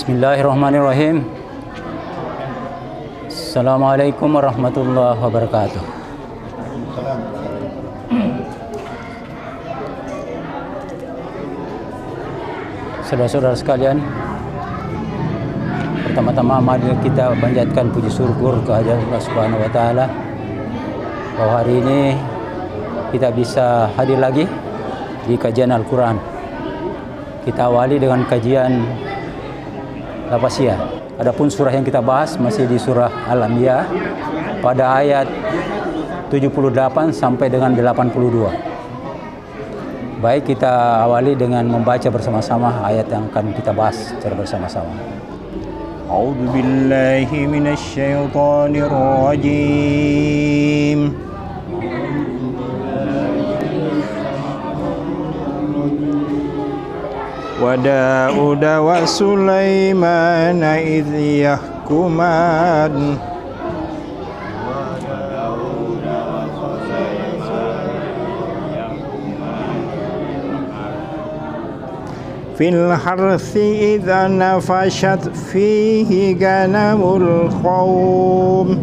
Bismillahirrahmanirrahim. Assalamualaikum warahmatullahi wabarakatuh. Saudara-saudara sekalian, pertama-tama mari kita panjatkan puji syukur kehadirat Allah Subhanahu wa taala bahwa hari ini kita bisa hadir lagi di kajian Al-Qur'an. Kita awali dengan kajian Lapasiyah. Adapun surah yang kita bahas masih di surah Al-Anbiya pada ayat 78 sampai dengan 82. Baik, kita awali dengan membaca bersama-sama ayat yang akan kita bahas secara bersama-sama. A'udzu billahi minasy syaithanir rajim. Wa Daud wa Sulaiman idh yahkuman fil harthi idza nafashat fihi ganamul qawm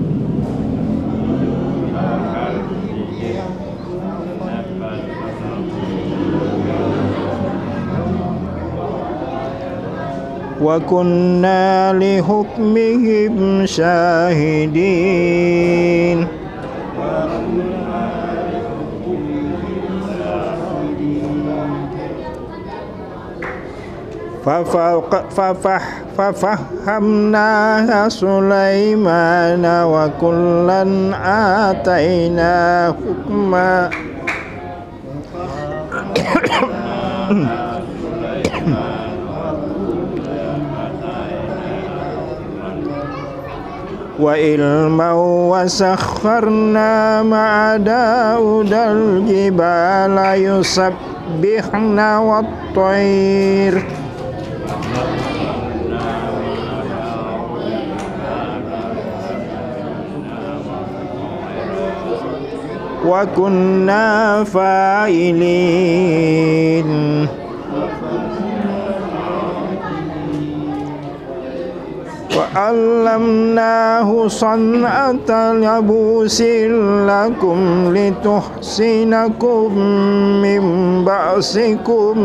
wa kunna li hukmihim syahidin fafahamnaha Sulaimana wa kullan ataina hukma wa ilman wa sakharna ma'a Daudal jibala yusabbihna wat-tayr wa kunna fa'ilin wa 'allamnahu san'ata labusin lakum lituhsinakum min ba'sikum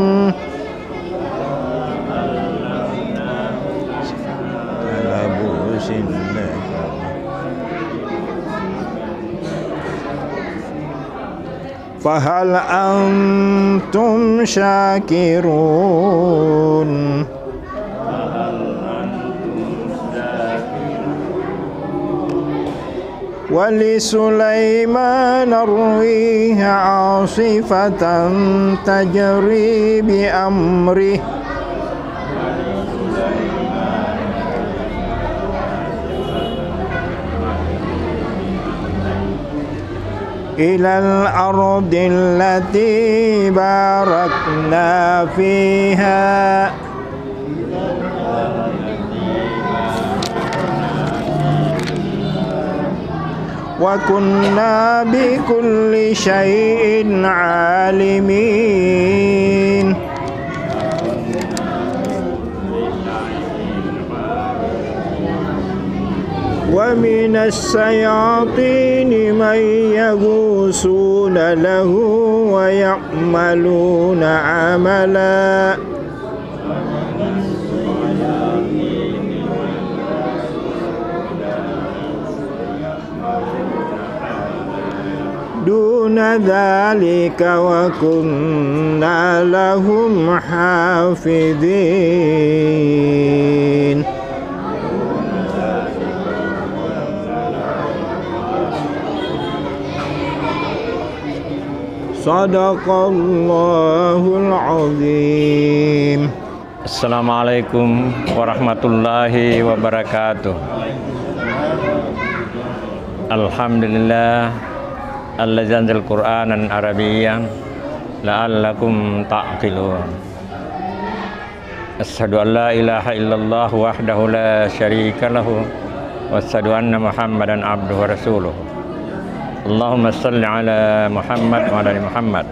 fahal antum syakirun wali Sulaiman ar-riha 'asifatan tajri bi amrih ilal ardil lati barakna fiha wa kunna bi kulli syai'in 'alimin wa minas sayatini man yaghusuna lahu wa ya'maluna 'amala duna dzalika wa kunna lahum hafidhin. Sadaqallahul azim. Assalamualaikum warahmatullahi wabarakatuh. Alhamdulillah allazi anzal Qur'anan Arabiyyan la'allakum ta'qilun. Asyhadu an la ilaha illallah wahdahu la syarika lahu wa asyhadu anna Muhammadan abduhu wa rasuluh. Allahumma salli ala Muhammad wa ala Muhammad.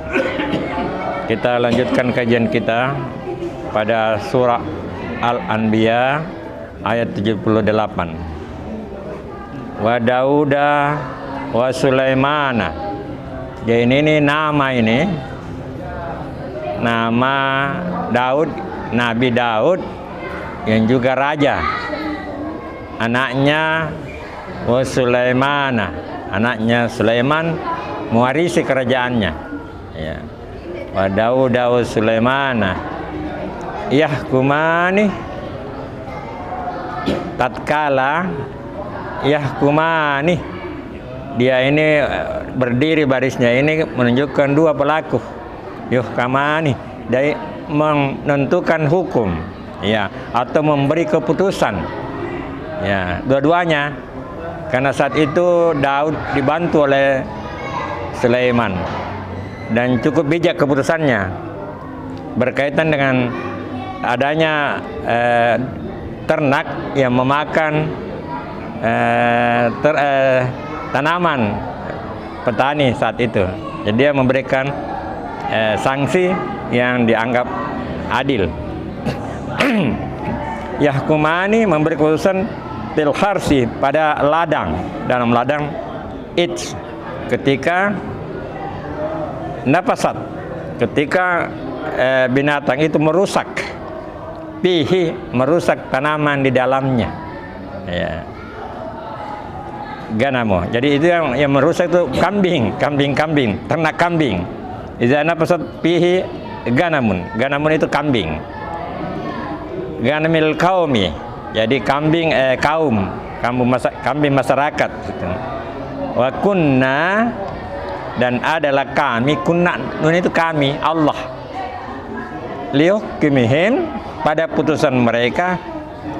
Kita lanjutkan kajian kita pada surah Al-Anbiya ayat 78. Wa Dauda wa Sulaimana. Jadi ini nama Daud, Nabi Daud yang juga raja. Anaknya wa Sulaimana, anaknya Sulaiman mewarisi kerajaannya. Ya. Wa Dauda wa Sulaimana yahkumani, tatkala yahkumani, dia ini berdiri barisnya ini menunjukkan dua pelaku. Yuhkamani, dari menentukan hukum, ya, atau memberi keputusan, ya, dua-duanya. Karena saat itu Daud dibantu oleh Sulaiman dan cukup bijak keputusannya berkaitan dengan adanya ternak yang memakan tanaman petani saat itu. Jadi dia memberikan sanksi yang dianggap adil. Yahkumani, memberi keputusan fil kharsi, pada ladang, dalam ladang, it, ketika nafasat, ketika binatang itu merusak, pihi, merusak tanaman di dalamnya, ya. Ganamo, jadi itu yang merusak itu kambing, ternak kambing. Idza nafasat pihi ganamun, ganamun itu kambing. Ganamil qaumi, jadi kambing kambing masyarakat gitu. Wa kunna, dan adalah kami, kunna nun itu kami, Allah, liyuhkimihim, pada putusan mereka,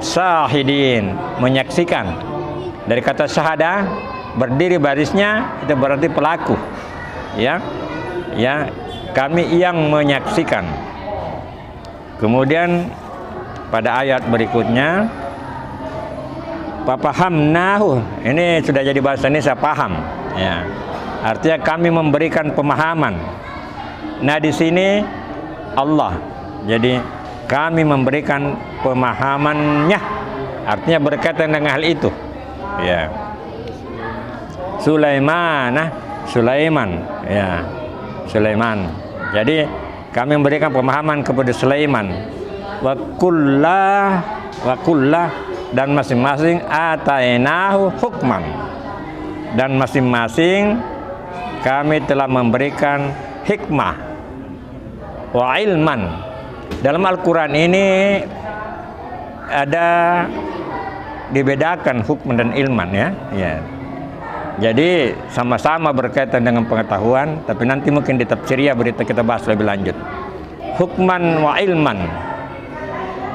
syahidin, menyaksikan. Dari kata syahada, berdiri barisnya, itu berarti pelaku, ya, ya, kami yang menyaksikan. Kemudian pada ayat berikutnya, papahamnahu, ini sudah jadi bahasa Indonesia, paham, ya, artinya kami memberikan pemahaman. Nah di sini Allah, jadi kami memberikan pemahamannya, artinya berkaitan dengan hal itu, ya. Sulaiman, ya, Sulaiman. Jadi kami memberikan pemahaman kepada Sulaiman. Wa kullah, dan masing-masing atainahu hukman, dan masing-masing kami telah memberikan hikmah wa ilman. Dalam Al-Quran ini ada dibedakan hukman dan ilman, ya, ya. Jadi sama-sama berkaitan dengan pengetahuan, tapi nanti mungkin di tafsiriyah berita kita bahas lebih lanjut. Hukman wa ilman.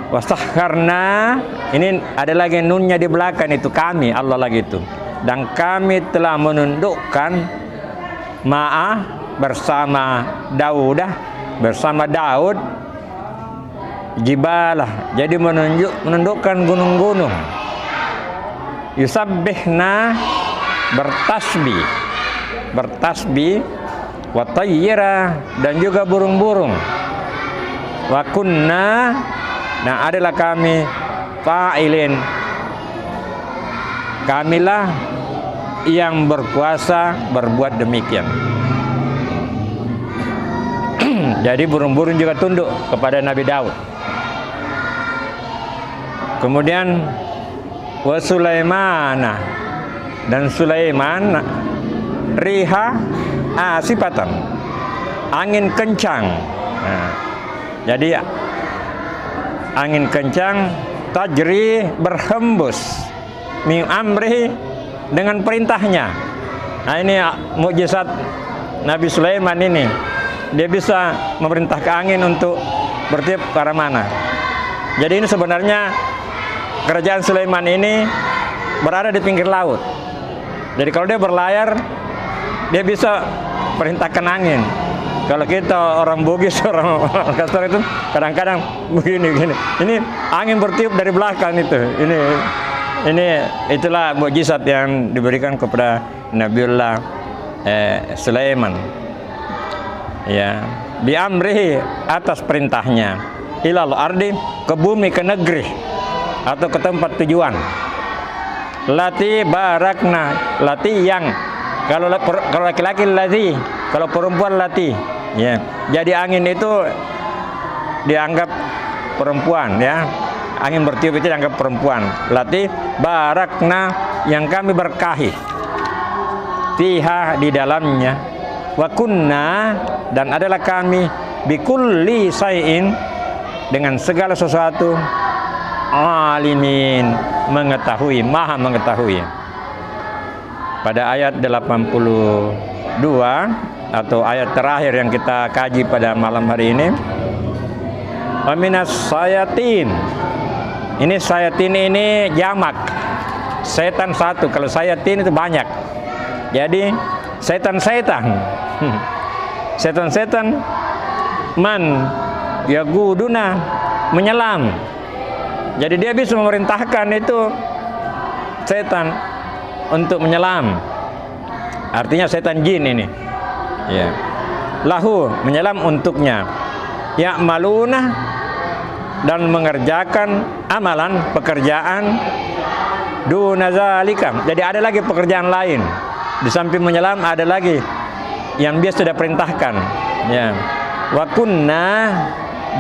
Wasakharna, ini ada lagi nunnya di belakang, itu kami, Allah lagi itu. Dan kami telah menundukkan bersama Daud jibalah, jadi menundukkan gunung-gunung. Yusabbihna, bertasbih, wa tayyira, dan juga burung-burung. Wa kunna, nah adalah kami fa'ilin, kamilah yang berkuasa berbuat demikian. Jadi burung-burung juga tunduk kepada Nabi Daud. Kemudian wa Sulaimana, dan Sulaiman riha asifatan, angin kencang. Nah, jadi angin kencang, tajri, berhembus, min amri, dengan perintahnya. Nah ini mukjizat Nabi Sulaiman ini, dia bisa memerintahkan angin untuk bertiup ke arah mana. Jadi ini sebenarnya kerajaan Sulaiman ini berada di pinggir laut. Jadi kalau dia berlayar, dia bisa perintahkan angin. Kalau kita orang Bugis, orang Kasar itu kadang-kadang begini. Ini angin bertiup dari belakang itu. Itulah mukjizat yang diberikan kepada Nabiullah Sulaiman. Ya, bi amrihi, atas perintahnya. ilal ardi, ke bumi, ke negeri atau ke tempat tujuan. Lati barakna, lati yang, kalau laki-laki lati, kalau perempuan lati, ya. Jadi angin itu dianggap perempuan, ya. Angin bertiup itu dianggap perempuan. Lati barakna, yang kami berkahi, fiha, di dalamnya, wa kunna, dan adalah kami, bikulli syai'in, dengan segala sesuatu, alimin, mengetahui, maha mengetahui. Pada ayat 82 atau ayat terakhir yang kita kaji pada malam hari ini, aminas sayatin. Ini sayatin ini jamak, setan satu. Kalau sayatin itu banyak. Jadi setan-setan setan-setan man yaguduna, menyelam. Jadi dia bisa memerintahkan itu setan untuk menyelam. Artinya setan jin ini. Ya. Lahu, menyelam untuknya. Ya'maluna, dan mengerjakan amalan, pekerjaan, duna zalika. Jadi ada lagi pekerjaan lain. Di samping menyelam ada lagi yang dia sudah perintahkan. Ya. Wa kunna,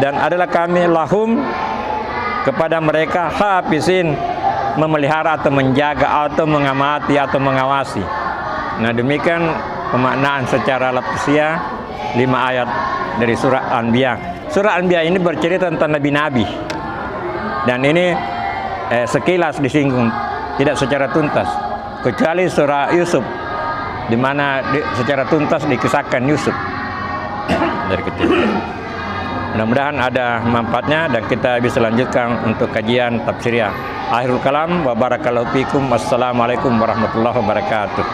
dan adalah kami lahum, kepada mereka, hafizin, memelihara atau menjaga atau mengamati atau mengawasi. Nah, demikian pemaknaan secara lafziah 5 ayat dari surah Anbiya. Surah Anbiya ini bercerita tentang nabi-nabi, dan ini sekilas disinggung, tidak secara tuntas, kecuali surah Yusuf, di mana secara tuntas dikisahkan Yusuf dari kecil. Mudah-mudahan ada manfaatnya dan kita bisa lanjutkan untuk kajian tafsiriyah. Akhirul kalam, wa barakallahu fikum. Wassalamualaikum warahmatullahi wabarakatuh.